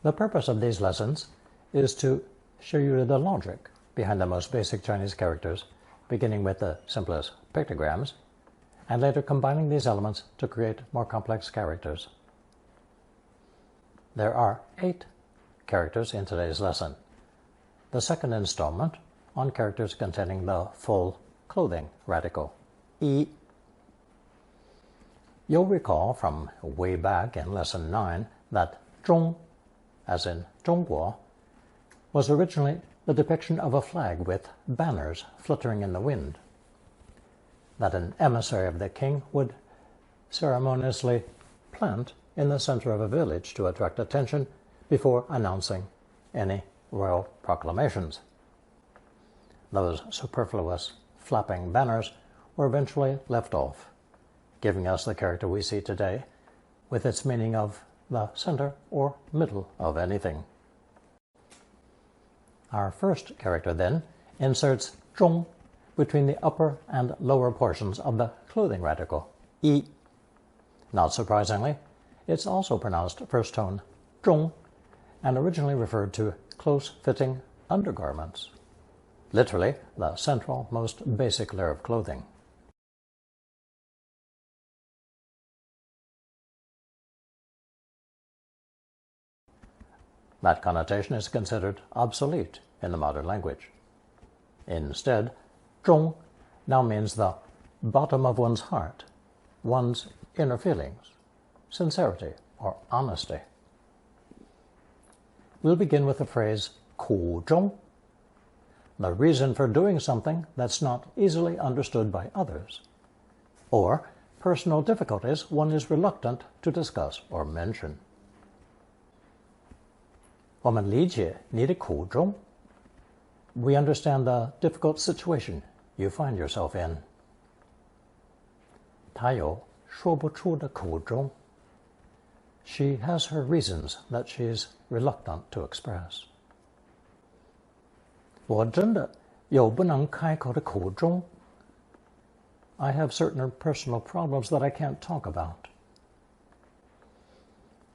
The purpose of these lessons is to show you the logic behind the most basic Chinese characters, beginning with the simplest pictograms, and later combining these elements to create more complex characters. There are 8 characters in today's lesson, the second installment on characters containing the full clothing radical, yi. You'll recall from way back in Lesson 9 that 中, as in 中国, was originally the depiction of a flag with banners fluttering in the wind, that an emissary of the king would ceremoniously plant in the center of a village to attract attention before announcing any royal proclamations. Those superfluous flapping banners were eventually left off, giving us the character we see today with its meaning of the center or middle of anything. Our first character, then, inserts 中 between the upper and lower portions of the clothing radical, yi. Not surprisingly, it's also pronounced first tone 中 and originally referred to close-fitting undergarments, literally the central, most basic layer of clothing. That connotation is considered obsolete in the modern language. Instead, 中 now means the bottom of one's heart, one's inner feelings, sincerity or honesty. We'll begin with the phrase 苦中, the reason for doing something that's not easily understood by others, or personal difficulties one is reluctant to discuss or mention. 我们理解你的苦衷. We understand the difficult situation you find yourself in. 她有说不出的苦衷. She has her reasons that she's reluctant to express. 我真的有不能开口的苦衷. I have certain personal problems that I can't talk about.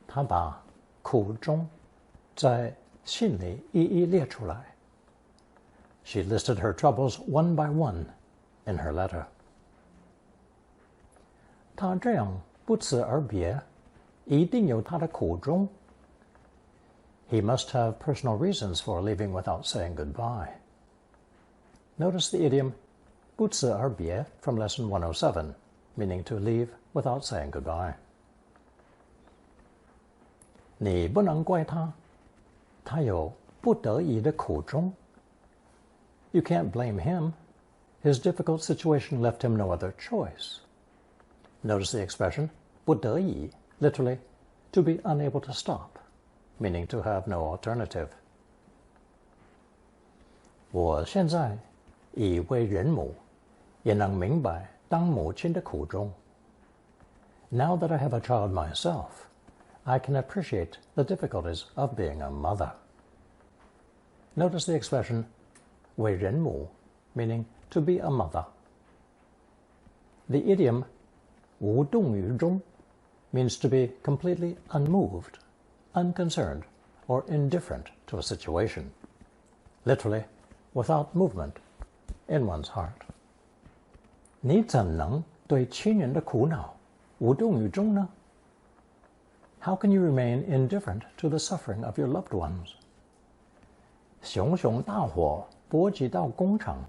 她把苦衷在信里一一列出来. She listed her troubles one by one in her letter. 她这样不辞而别，一定有她的苦衷. He must have personal reasons for leaving without saying goodbye. Notice the idiom 不辞而别 from lesson 107, meaning to leave without saying goodbye. 你不能怪她，他有不得已的苦衷. You can't blame him. His difficult situation left him no other choice. Notice the expression 不得已, literally, to be unable to stop, meaning to have no alternative. 我现在已为人母，也能明白当母亲的苦衷. Now that I have a child myself, I can appreciate the difficulties of being a mother. Notice the expression 为人母, meaning to be a mother. The idiom 无动于衷 means to be completely unmoved, unconcerned, or indifferent to a situation. Literally, without movement in one's heart. 你怎能对亲人的苦恼无动于衷呢? How can you remain indifferent to the suffering of your loved ones? 熊熊大火波及到工厂，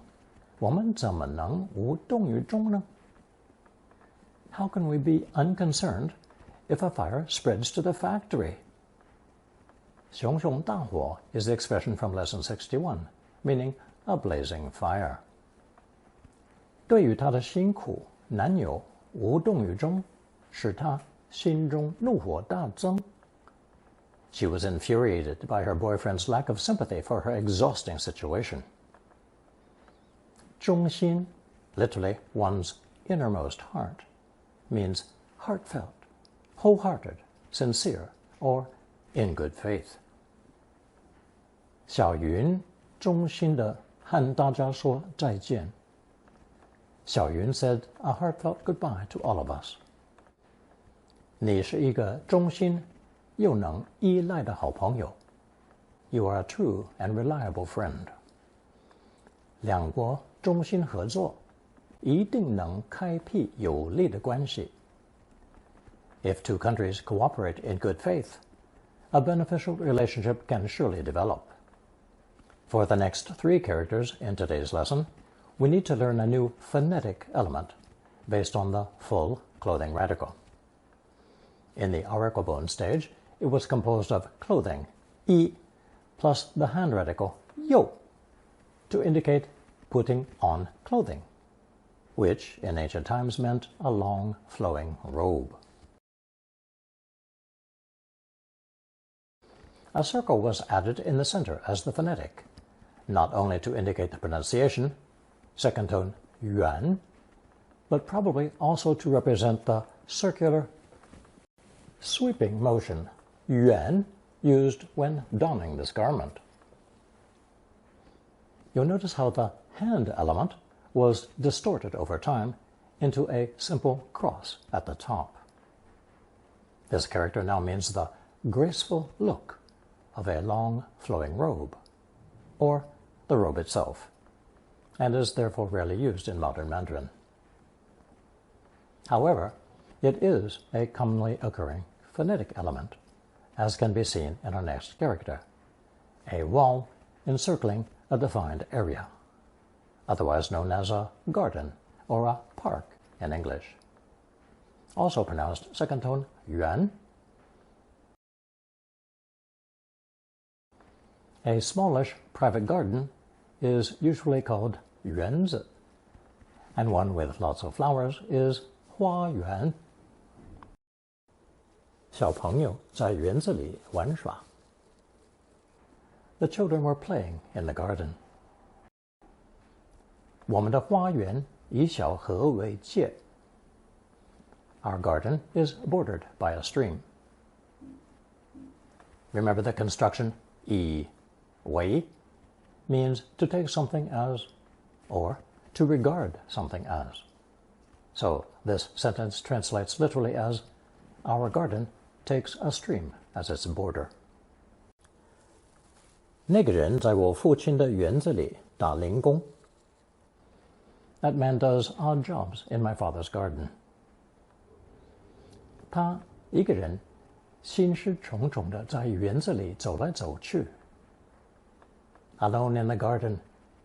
我们怎么能无动于衷呢? How can we be unconcerned if a fire spreads to the factory? 熊熊大火 is the expression from lesson 61, meaning a blazing fire. 对于他的辛苦，男友无动于衷，使他心中怒火大增. She was infuriated by her boyfriend's lack of sympathy for her exhausting situation. 忠心, literally one's innermost heart, means heartfelt, wholehearted, sincere, or in good faith. 小云衷心地和大家说再见. Xiao Yun said a heartfelt goodbye to all of us. 你是一个忠心又能依赖的好朋友。You are a true and reliable friend. 两国衷心合作，一定能开辟有利的关系。If two countries cooperate in good faith, a beneficial relationship can surely develop. For the next 3 characters in today's lesson, we need to learn a new phonetic element based on the full clothing radical. In the area囗stage, it was composed of clothing, 衣, plus the hand radical, 又, to indicate putting on clothing, which in ancient times meant a long flowing robe. A circle was added in the center as the phonetic, not only to indicate the pronunciation, second tone yuan, but probably also to represent the circular sweeping motion yuan used when donning this garment. You'll notice how the hand element was distorted over time into a simple cross at the top. This character now means the graceful look of a long flowing robe, or the robe itself, and is therefore rarely used in modern Mandarin. However, it is a commonly occurring phonetic element, as can be seen in our next character, a wall encircling a defined area, otherwise known as a garden or a park in English. Also pronounced second tone yuan. A smallish private garden is usually called yuanzi, and one with lots of flowers is 花园. 小朋友在园子里玩耍. The children were playing in the garden. 我们的花园以小河为界. Our garden is bordered by a stream. Remember the construction 以为 means to take something as, or to regard something as. So this sentence translates literally as, our garden takes a stream as its border. 那个人在我父亲的园子里打零工. That man does odd jobs in my father's garden. 他一个人心事重重地在园子里走来走去. Alone in the garden,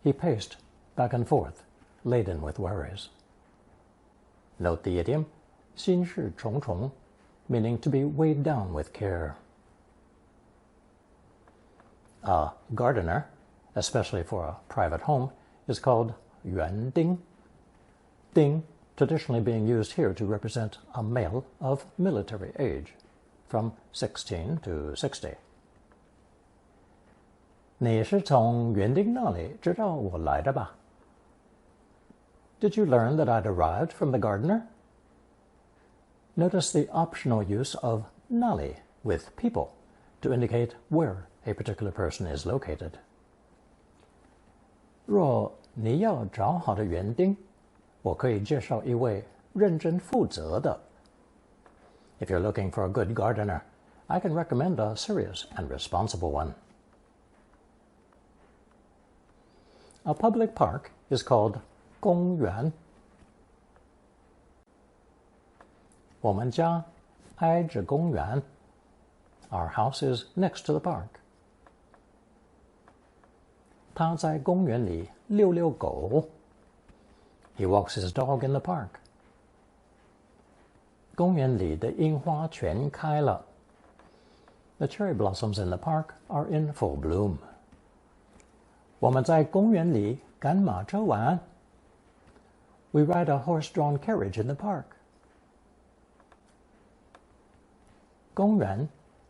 he paced back and forth, laden with worries. Note the idiom, 心事重重, meaning to be weighed down with care. A gardener, especially for a private home, is called yuan ding. Ding traditionally being used here to represent a male of military age, from 16 to 60. 你是从园丁那里知道我来的吧? Did you learn that I'd arrived from the gardener? Notice the optional use of 那里 with people to indicate where a particular person is located. 若你要找好的园丁，我可以介绍一位认真负责的. If you're looking for a good gardener, I can recommend a serious and responsible one. A public park is called 公园. 我们家挨着公园. Our house is next to the park. 他在公园里遛遛狗. He walks his dog in the park. 公园里的樱花全开了. The cherry blossoms in the park are in full bloom. 我们在公园里赶马车玩. We ride a horse-drawn carriage in the park. 公园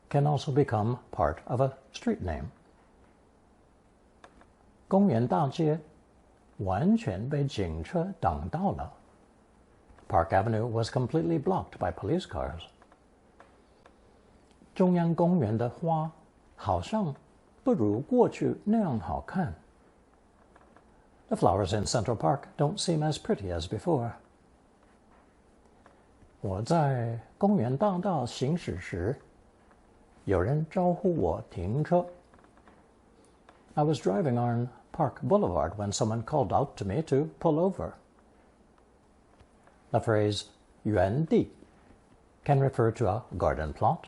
can also become part of a street name. 公园大街完全被警车挡到了. Park Avenue was completely blocked by police cars. 中央公园的花好像不如过去那样好看. The flowers in Central Park don't seem as pretty as before. 我在公园大道行驶时，有人招呼我停车。I was driving on Park Boulevard when someone called out to me to pull over. The phrase 原地 can refer to a garden plot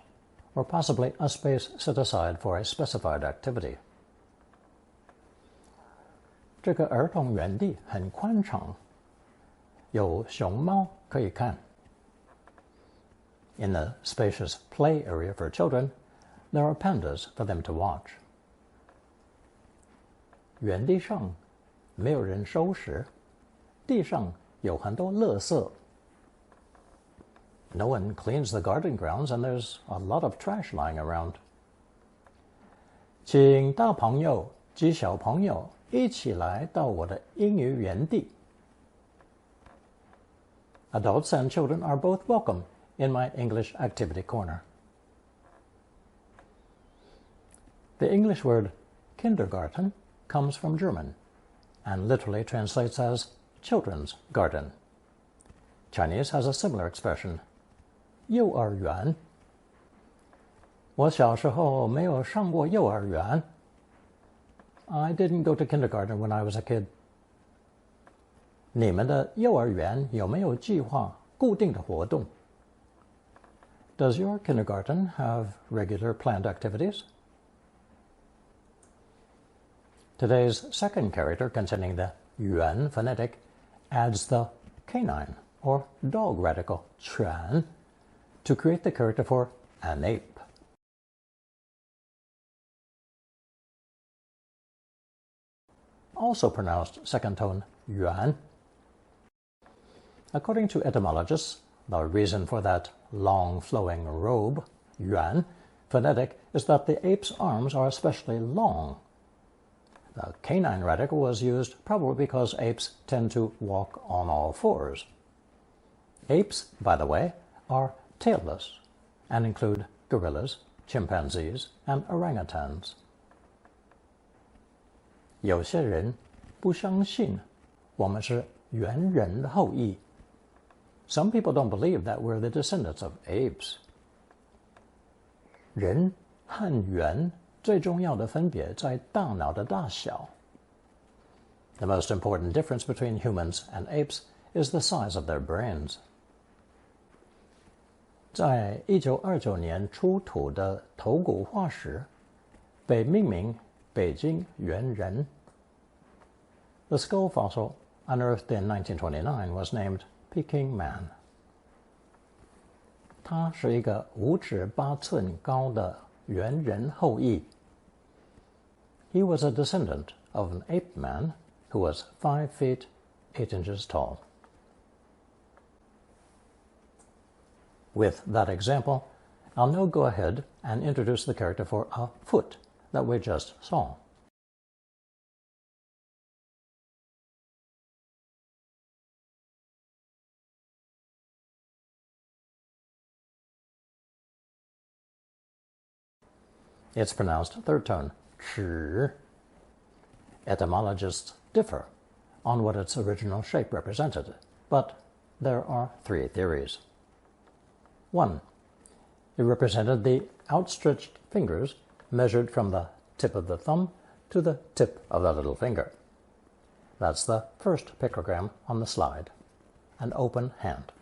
or possibly a space set aside for a specified activity. 这个儿童园地很宽敞，有熊猫可以看。In the spacious play area for children, there are pandas for them to watch. 园地上没有人收拾，地上有很多垃圾。No one cleans the garden grounds and there's a lot of trash lying around. 请大朋友及小朋友一起来到我的英语园地。Adults and children are both welcome in my English activity corner. The English word kindergarten comes from German and literally translates as children's garden. Chinese has a similar expression, 幼儿园。我小时候没有上过幼儿园。I didn't go to kindergarten when I was a kid. 你们的幼儿园有没有计划固定的活动？ Does your kindergarten have regular planned activities? Today's second character containing the yuan phonetic adds the canine or dog radical 犬 to create the character for an ape. Also pronounced second tone yuan. According to etymologists, the reason for that long flowing robe, yuan, phonetic is that the ape's arms are especially long. The canine radical was used probably because apes tend to walk on all fours. Apes, by the way, are tailless and include gorillas, chimpanzees, and orangutans. 有些人不相信我们是猿人的后裔。Some people don't believe that we're the descendants of apes. 人和猿最重要的分别在大脑的大小。The most important difference between humans and apes is the size of their brains. 在1929年出土的头骨化石被命名北京猿人。The skull fossil unearthed in 1929 was named Peking Man. 他是一个5尺8寸高的猿人后裔。He was a descendant of an ape man who was 5 feet 8 inches tall. With that example, I'll now go ahead and introduce the character for a foot that we just saw. It's pronounced third tone, 齿. Etymologists differ on what its original shape represented, but there are 3 theories. 1. It represented the outstretched fingers measured from the tip of the thumb to the tip of the little finger. That's the first pictogram on the slide, an open hand.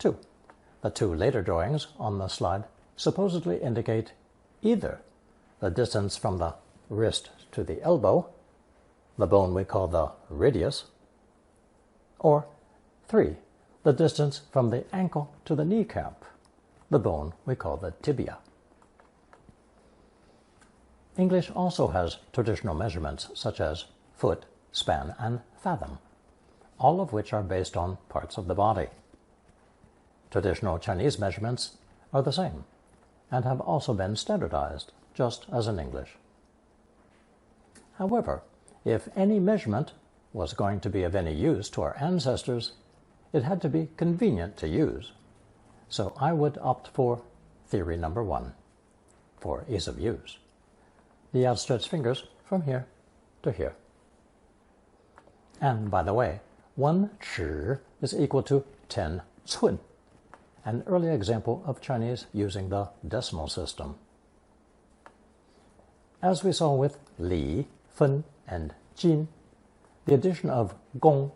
2. The 2 later drawings on the slide supposedly indicate either the distance from the wrist to the elbow, the bone we call the radius, or 3, the distance from the ankle to the kneecap, the bone we call the tibia. English also has traditional measurements such as foot, span, and fathom, all of which are based on parts of the body. Traditional Chinese measurements are the same and have also been standardized, just as in English. However, if any measurement was going to be of any use to our ancestors, it had to be convenient to use. So I would opt for theory number 1, for ease of use. The outstretched fingers from here to here. And by the way, 1 尺 is equal to 10 cun, an early example of Chinese using the decimal system. As we saw with li, fen, and jin, the addition of gong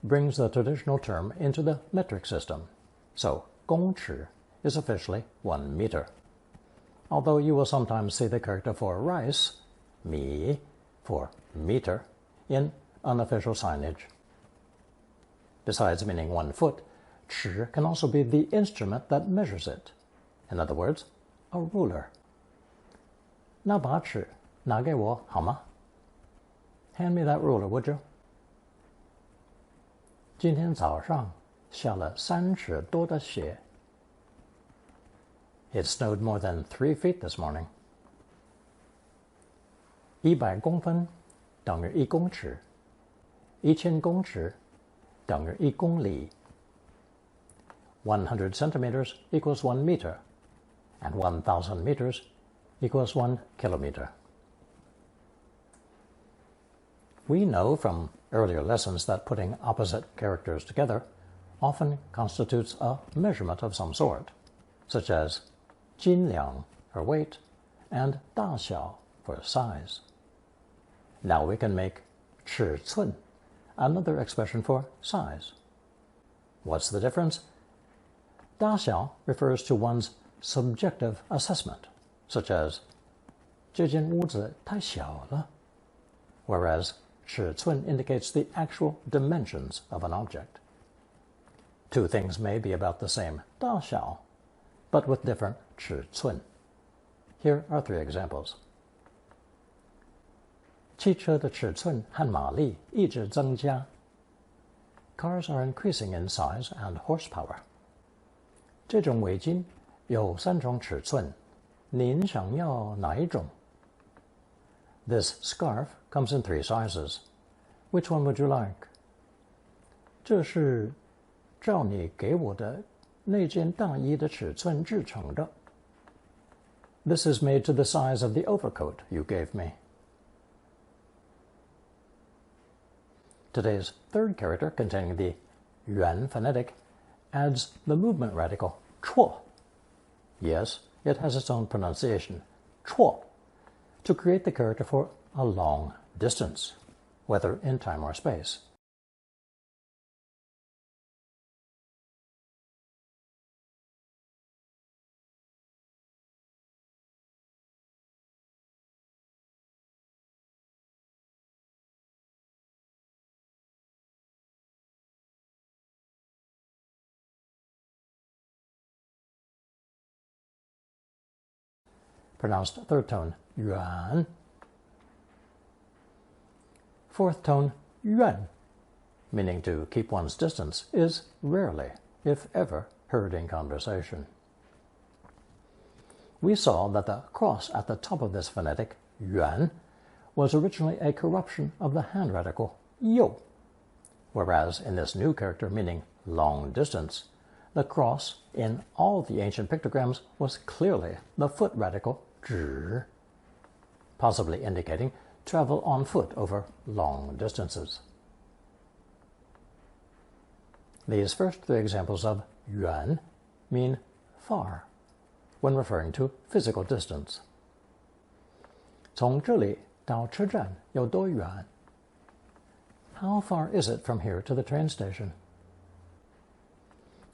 brings the traditional term into the metric system. So, 公尺 is officially 1 meter. Although you will sometimes see the character for rice, mi, for meter, in unofficial signage. Besides meaning 1 foot, 尺 can also be the instrument that measures it. In other words, a ruler. 那把尺拿给我好吗? Hand me that ruler, would you? 今天早上下了3尺多的雪. It snowed more than 3 feet this morning. 100公分等于1公尺. 1000公尺等于1公里. 100 centimeters equals 1 meter, and 1,000 meters equals 1 kilometer. We know from earlier lessons that putting opposite characters together often constitutes a measurement of some sort, such as 斤两 for weight and 大小 for size. Now we can make 尺寸, another expression for size. What's the difference? 大小 refers to one's subjective assessment, such as 这间屋子太小了, whereas 尺寸 indicates the actual dimensions of an object. Two things may be about the same 大小, but with different 尺寸. Here are 3 examples. 汽车的尺寸和马力一直增加. Cars are increasing in size and horsepower. 这种围巾有3种尺寸，您想要哪一种? This scarf comes in 3 sizes. Which one would you like? 这是照你给我的那件大衣的尺寸制成的. This is made to the size of the overcoat you gave me. Today's 3rd character, containing the yuan phonetic, adds the movement radical 绰. Yes, it has its own pronunciation, 绰, to create the character for a long distance, whether in time or space. Pronounced 3rd tone, yuan. 4th tone, yuan, meaning to keep one's distance, is rarely, if ever, heard in conversation. We saw that the cross at the top of this phonetic, yuan, was originally a corruption of the hand radical you, whereas in this new character meaning long distance, the cross in all the ancient pictograms was clearly the foot radical 指, possibly indicating travel on foot over long distances. These first 3 examples of yuan mean far when referring to physical distance. 从这里到车站有多远? How far is it from here to the train station?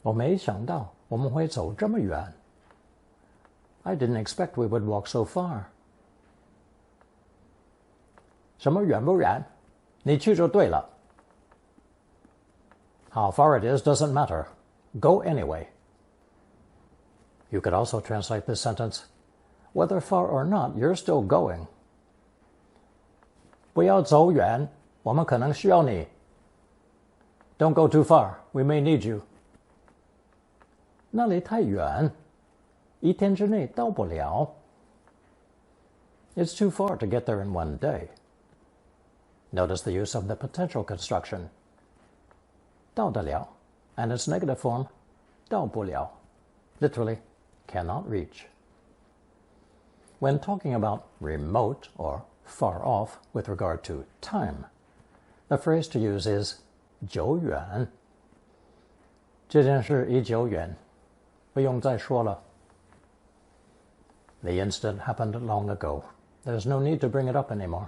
我没想到我们会走这么远. I didn't expect we would walk so far. 什么远不远? 你去就对了. How far it is doesn't matter. Go anyway. You could also translate this sentence, whether far or not, you're still going. 不要走远，我们可能需要你. Don't go too far. We may need you. 那里太远，一天之内到不了. It's too far to get there in 1 day. Notice the use of the potential construction, 到得了, and its negative form, 到不了, literally, cannot reach. When talking about remote or far off with regard to time, the phrase to use is 久远. 这件事已久远.不用再说了。The incident happened long ago. There's no need to bring it up anymore.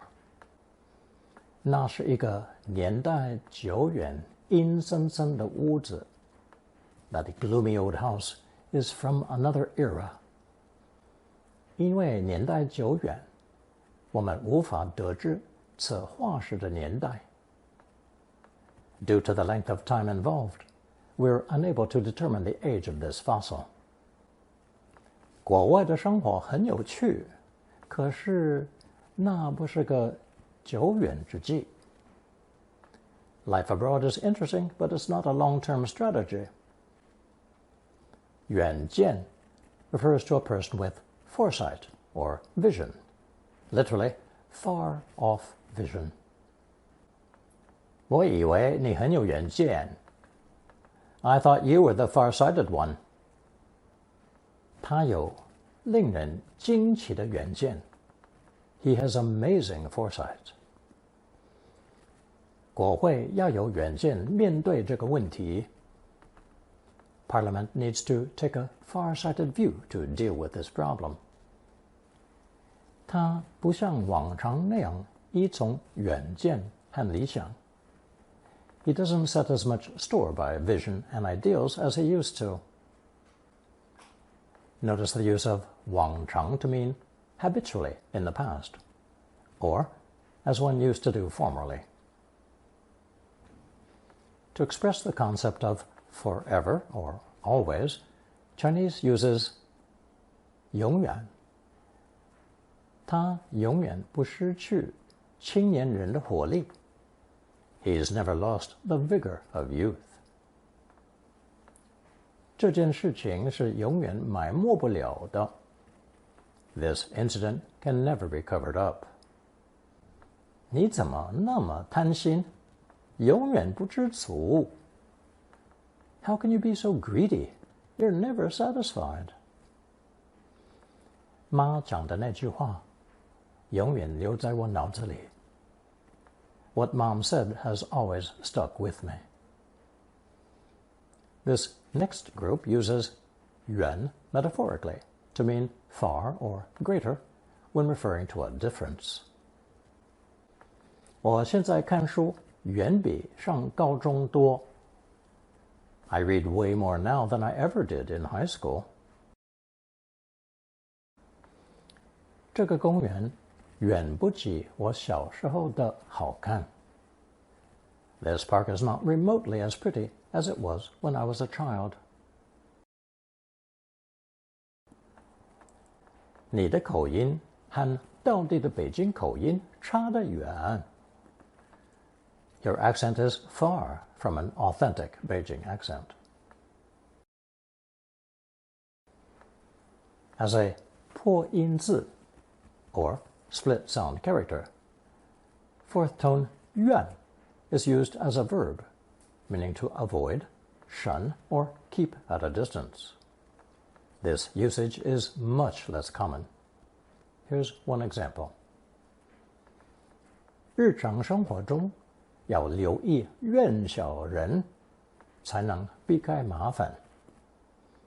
那是一个年代久远、阴森森的屋子。That gloomy old house is from another era. 因为年代久远，我们无法得知此化石的年代。Due to the length of time involved, we're unable to determine the age of this fossil. 国外的生活很有趣，可是那不是个久远之计。Life abroad is interesting, but it's not a long-term strategy. 远见 refers to a person with foresight or vision, literally far-off vision. 我以为你很有远见。I thought you were the far-sighted one. 他有令人惊奇的远见。He has amazing foresight. 国会要有远见面对这个问题。Parliament needs to take a far-sighted view to deal with this problem. 他不像往常那样依从远见和理想。He doesn't set as much store by vision and ideals as he used to. Notice the use of 往常 to mean habitually in the past, or as one used to do formerly. To express the concept of forever or always, Chinese uses 永远。他永远不失去青年人的活力。He's never lost the vigor of youth. 这件事情是永远埋没不了的。This incident can never be covered up. 你怎么那么贪心，永远不知足？ How can you be so greedy? You're never satisfied. 妈讲的那句话，永远留在我脑子里。What Mom said has always stuck with me. This next group uses 远 metaphorically to mean far or greater when referring to a difference. 我现在看书远比上高中多。I read way more now than I ever did in high school. 这个公园远不及我小时候的好看。This park is not remotely as pretty as it was when I was a child. 你的口音和道地的北京口音差得远。Your accent is far from an authentic Beijing accent. As a 破音字 or split sound character, fourth tone 袁 is used as a verb, meaning to avoid, shun, or keep at a distance. This usage is much less common. Here's one example. 日常生活中要留意怨小人，才能避开麻烦。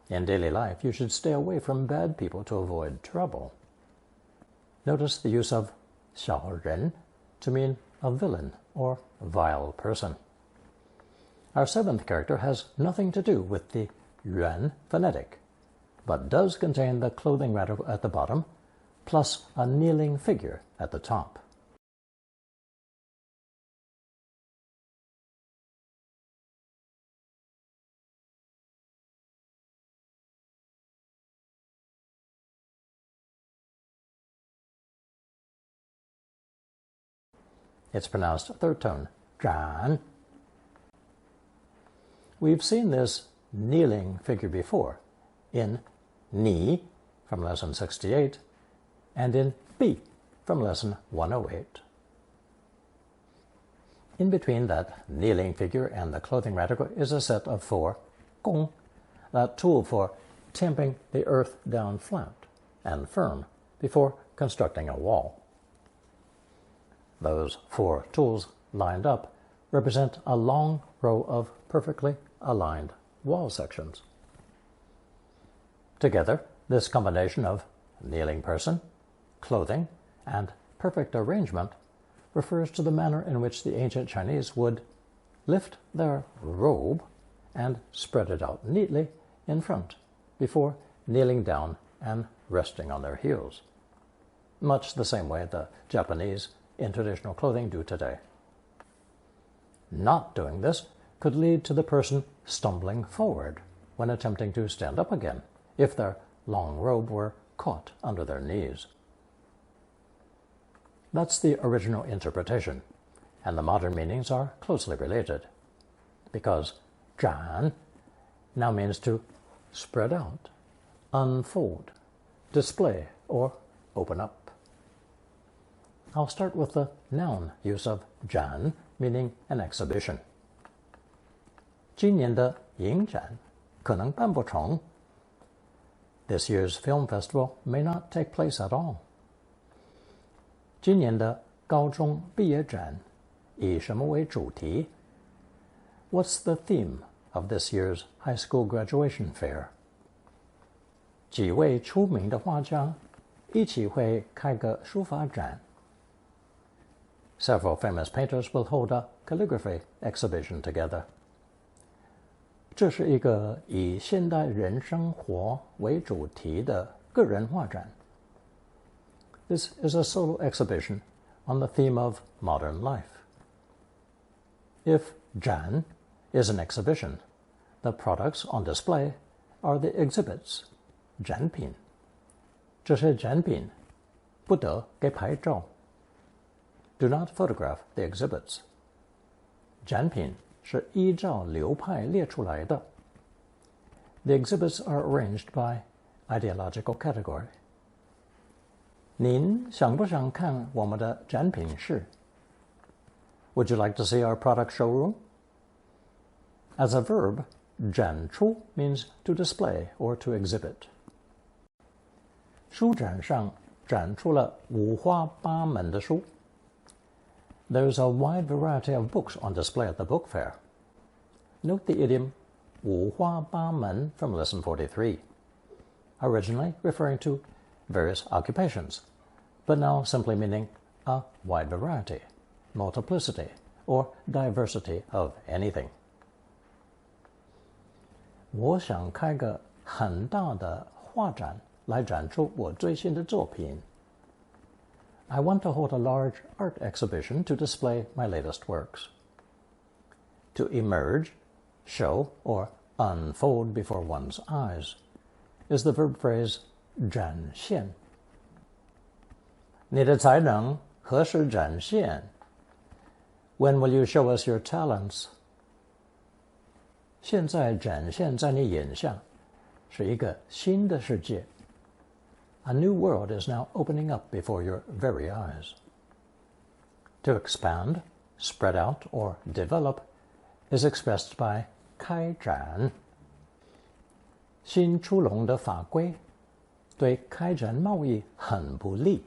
In daily life, you should stay away from bad people to avoid trouble. Notice the use of 小人 to mean a villain or vile person. Our seventh character has nothing to do with the yuan phonetic, but does contain the clothing radical at the bottom, plus a kneeling figure at the top. It's pronounced third tone, 展. We've seen this kneeling figure before in 你 from lesson 68 and in 毕 from lesson 108. In between that kneeling figure and the clothing radical is a set of 4 工, that tool for tamping the earth down flat and firm before constructing a wall. Those 4 tools lined up represent a long row of perfectly aligned wall sections. Together, this combination of kneeling person, clothing, and perfect arrangement refers to the manner in which the ancient Chinese would lift their robe and spread it out neatly in front before kneeling down and resting on their heels, much the same way the Japanese in traditional clothing do today. Not doing this could lead to the person stumbling forward when attempting to stand up again if their long robe were caught under their knees. That's the original interpretation, and the modern meanings are closely related, because zhan now means to spread out, unfold, display, or open up. I'll start with the noun use of zhan, meaning an exhibition. 今年的影展可能办不成. This year's film festival may not take place at all. 今年的高中毕业展以什么为主题? What's the theme of this year's high school graduation fair? 几位出名的画家一起会开个书法展. Several famous painters will hold a calligraphy exhibition together. 这是一个以现代人生活为主题的个人画展. This is a solo exhibition on the theme of modern life. If zhan is an exhibition, the products on display are the exhibits, 展品. 这些展品不得给拍照. Do not photograph the exhibits. 展品是依照流派列出来的. The exhibits are arranged by ideological category. 您想不想看我们的展品室? Would you like to see our product showroom? As a verb, 展出 means to display or to exhibit. 书展上展出了五花八门的书. There's a wide variety of books on display at the book fair. Note the idiom 五花八门 from lesson 43, originally referring to various occupations, but now simply meaning a wide variety, multiplicity, or diversity of anything. 我想开个很大的画展来展出我最新的作品. I want to hold a large art exhibition to display my latest works. To emerge, show, or unfold before one's eyes is the verb phrase 展现. 你的才能何时展现? When will you show us your talents? 现在展现在你眼下是一个新的世界. A new world is now opening up before your very eyes. To expand, spread out, or develop is expressed by 开展. 新出笼的法规对开展贸易很不利.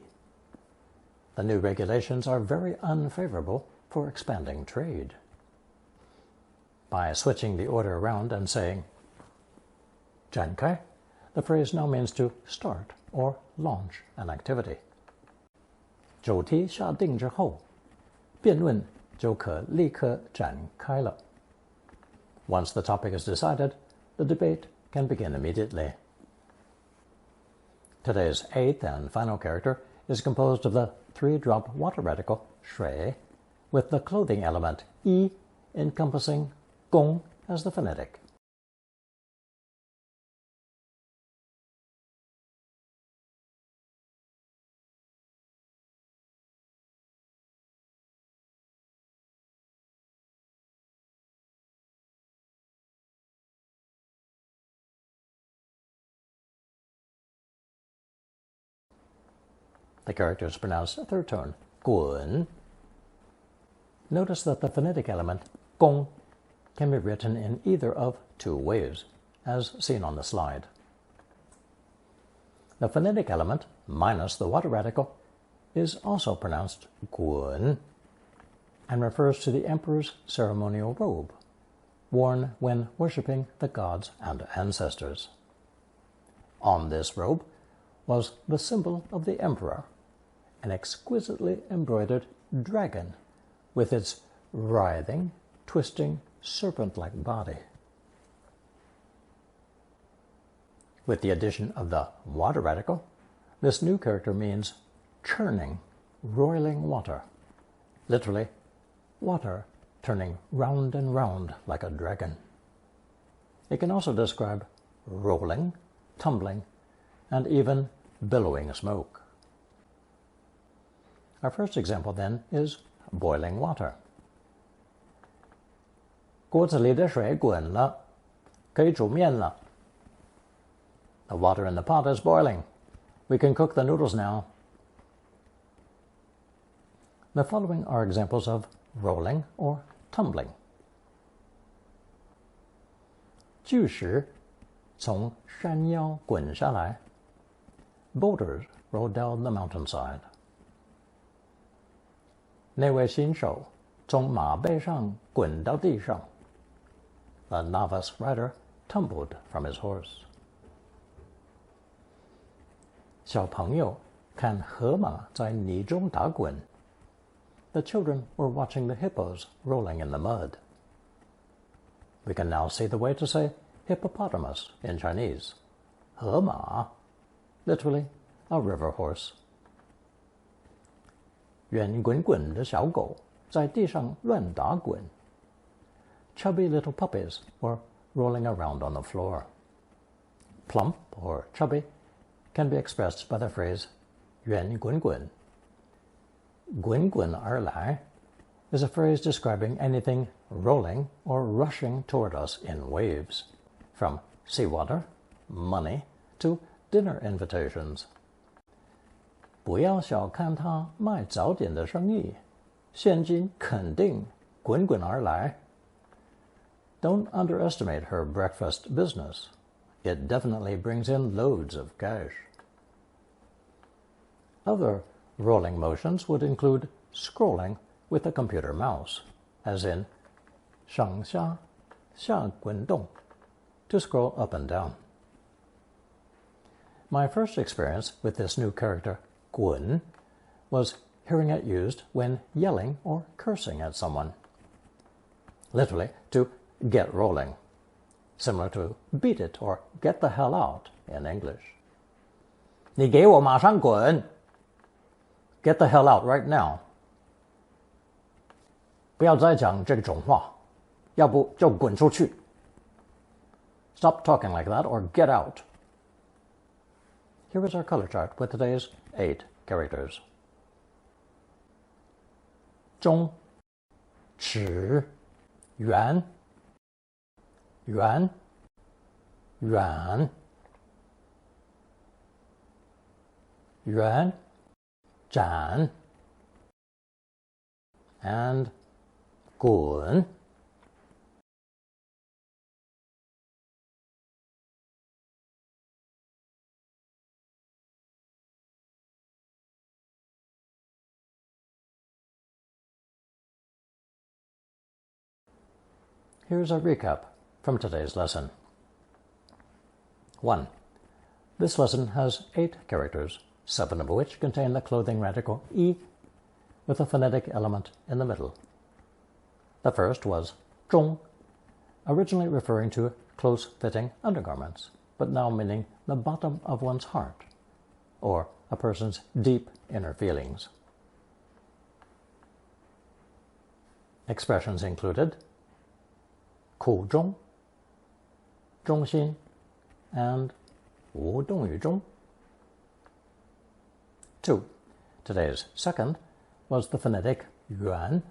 The new regulations are very unfavorable for expanding trade. By switching the order around and saying 展开, the phrase now means to start or launch an activity. 主题下定之后，辩论就可立刻展开了. Once the topic is decided, the debate can begin immediately. Today's eighth and final character is composed of the three-drop water radical 水 with the clothing element 衣 encompassing 工 as the phonetic. The character is pronounced third tone, 滚. Notice that the phonetic element 工 can be written in either of two ways, as seen on the slide. The phonetic element minus the water radical is also pronounced 滚 and refers to the emperor's ceremonial robe, worn when worshipping the gods and ancestors. on this robe was the symbol of the emperor, an exquisitely embroidered dragon with its writhing, twisting, serpent-like body. With the addition of the water radical, this new character means churning, roiling water, literally water turning round and round like a dragon. It can also describe rolling, tumbling, and even billowing smoke. Our first example then is boiling water. 锅子里的水滚了，可以煮面了。The water in the pot is boiling. We can cook the noodles now. The following are examples of rolling or tumbling. 巨石从山腰滚下来。Boulders roll down the mountainside. 那位新手从马背上滚到地上。A novice rider tumbled from his horse. 小朋友看河马在泥中打滚。The children were watching the hippos rolling in the mud. We can now see the way to say hippopotamus in Chinese. 河马 literally a river horse. 圆滚滚的小狗在地上乱打滚。Chubby little puppies were rolling around on the floor. Plump or chubby can be expressed by the phrase 圆滚滚. 滚滚而来 is a phrase describing anything rolling or rushing toward us in waves, from seawater, money, to dinner invitations. 不要小看他卖早点的生意，现金肯定滚滚而来。Don't underestimate her breakfast business. It definitely brings in loads of cash. Other rolling motions would include scrolling with a computer mouse, as in 上下下滚动, to scroll up and down. My first experience with this new character, 滚, was hearing it used when yelling or cursing at someone. Literally, to get rolling, similar to beat it or get the hell out in English. 你给我马上滚! Get the hell out right now. 不要再讲这种话，要不就滚出去。Stop talking like that or get out. Here is our color chart with today's 8 characters. 中尺圆圆远圆展 and 滚 Here's a recap from today's lesson. 1. This lesson has 8 characters, 7 of which contain the clothing radical "e" with a phonetic element in the middle. The first was 中, originally referring to close-fitting undergarments, but now meaning the bottom of one's heart, or a person's deep inner feelings. Expressions included 苦中, 中心, and 无动于衷. 2. Today's second was the phonetic yuan,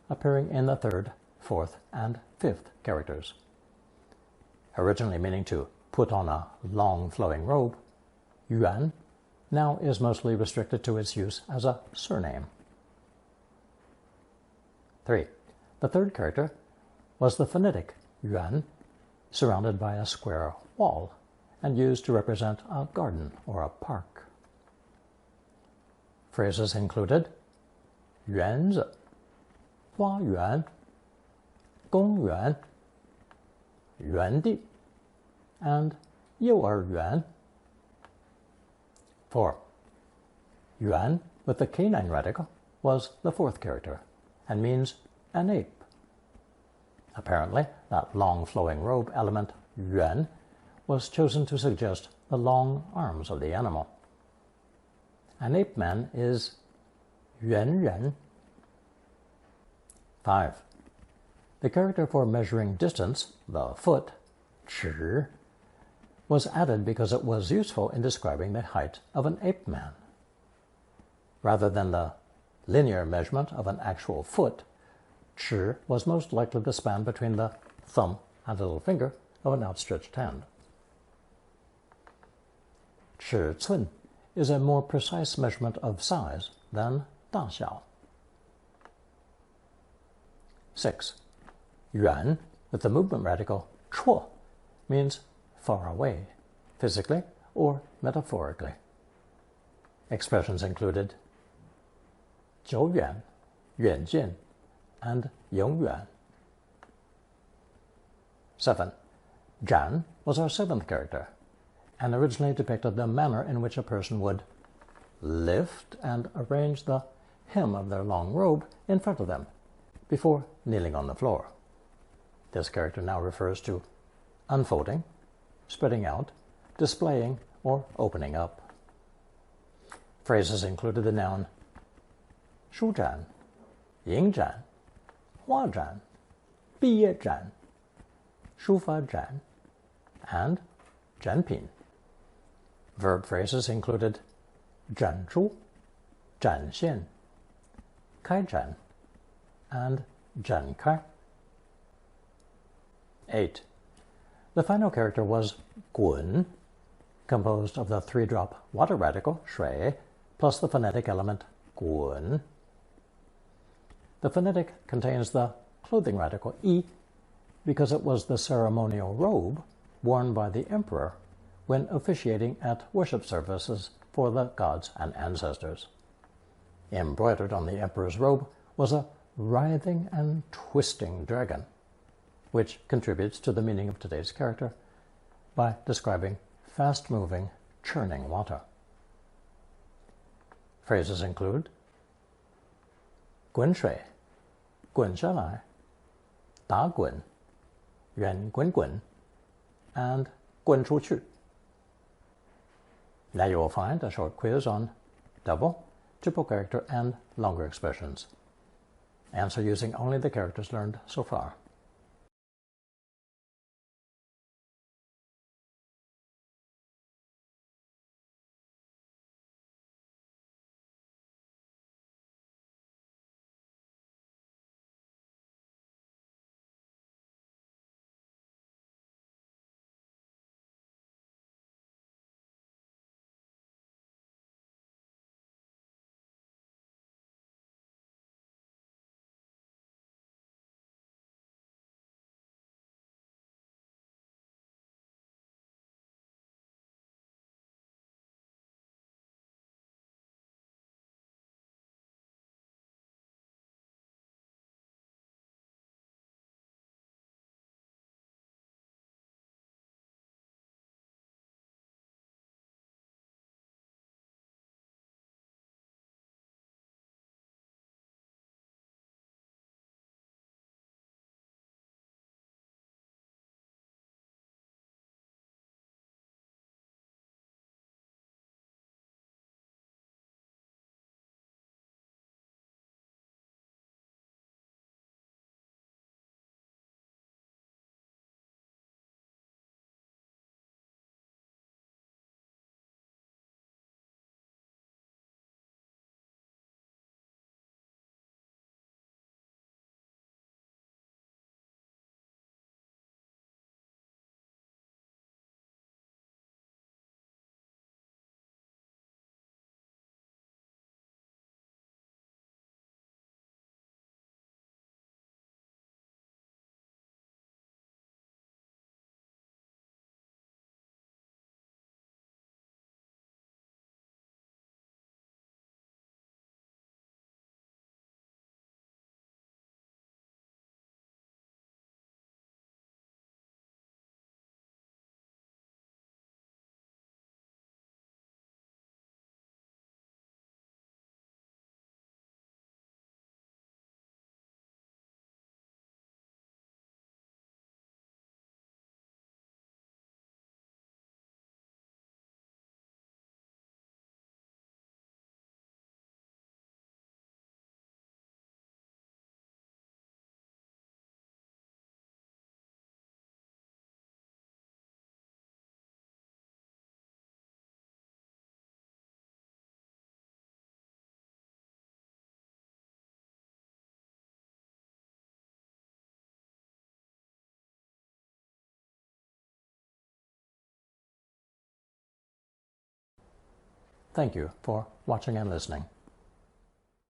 appearing in the 3rd, 4th, and 5th characters. Originally meaning to put on a long flowing robe, yuan now is mostly restricted to its use as a surname. 3. The 3rd character was the phonetic yuan, surrounded by a square wall, and used to represent a garden or a park. Phrases included 园子, 花园, 公园, 园地, and 幼儿园, 4. Yuan with the canine radical was the fourth character and means an ape. Apparently, that long flowing robe element, yuan, was chosen to suggest the long arms of the animal. An ape man is yuan. 5. The character for measuring distance, the foot, 尺, was added because it was useful in describing the height of an ape man. Rather than the linear measurement of an actual foot, 尺 was most likely the span between the thumb and little finger of an outstretched hand. 尺寸 is a more precise measurement of size than 大小. 6. Yuan with the movement radical 绰 means far away, physically or metaphorically. Expressions included 久远, 远近, and 永远. 7. Zhan was our seventh character, and originally depicted the manner in which a person would lift and arrange the hem of their long robe in front of them before kneeling on the floor. This character now refers to unfolding, spreading out, displaying, or opening up. Phrases included the noun 书展, 影展, 画展, 毕业展, 书法展, and 展品. Verb phrases included 展出, 展现, 开展, and 展开. 8. The final character was 滚, composed of the three-drop water radical, 水, plus the phonetic element 滚. The phonetic contains the clothing radical 衣 because it was the ceremonial robe worn by the emperor when officiating at worship services for the gods and ancestors. Embroidered on the emperor's robe was a writhing and twisting dragon, which contributes to the meaning of today's character by describing fast-moving, churning water. Phrases include 滚水, 滚下来, 打滚, 圆滚滚, and 滚出去. Now you will find a short quiz on double, triple character, and longer expressions. Answer using only the characters learned so far. Thank you for watching and listening.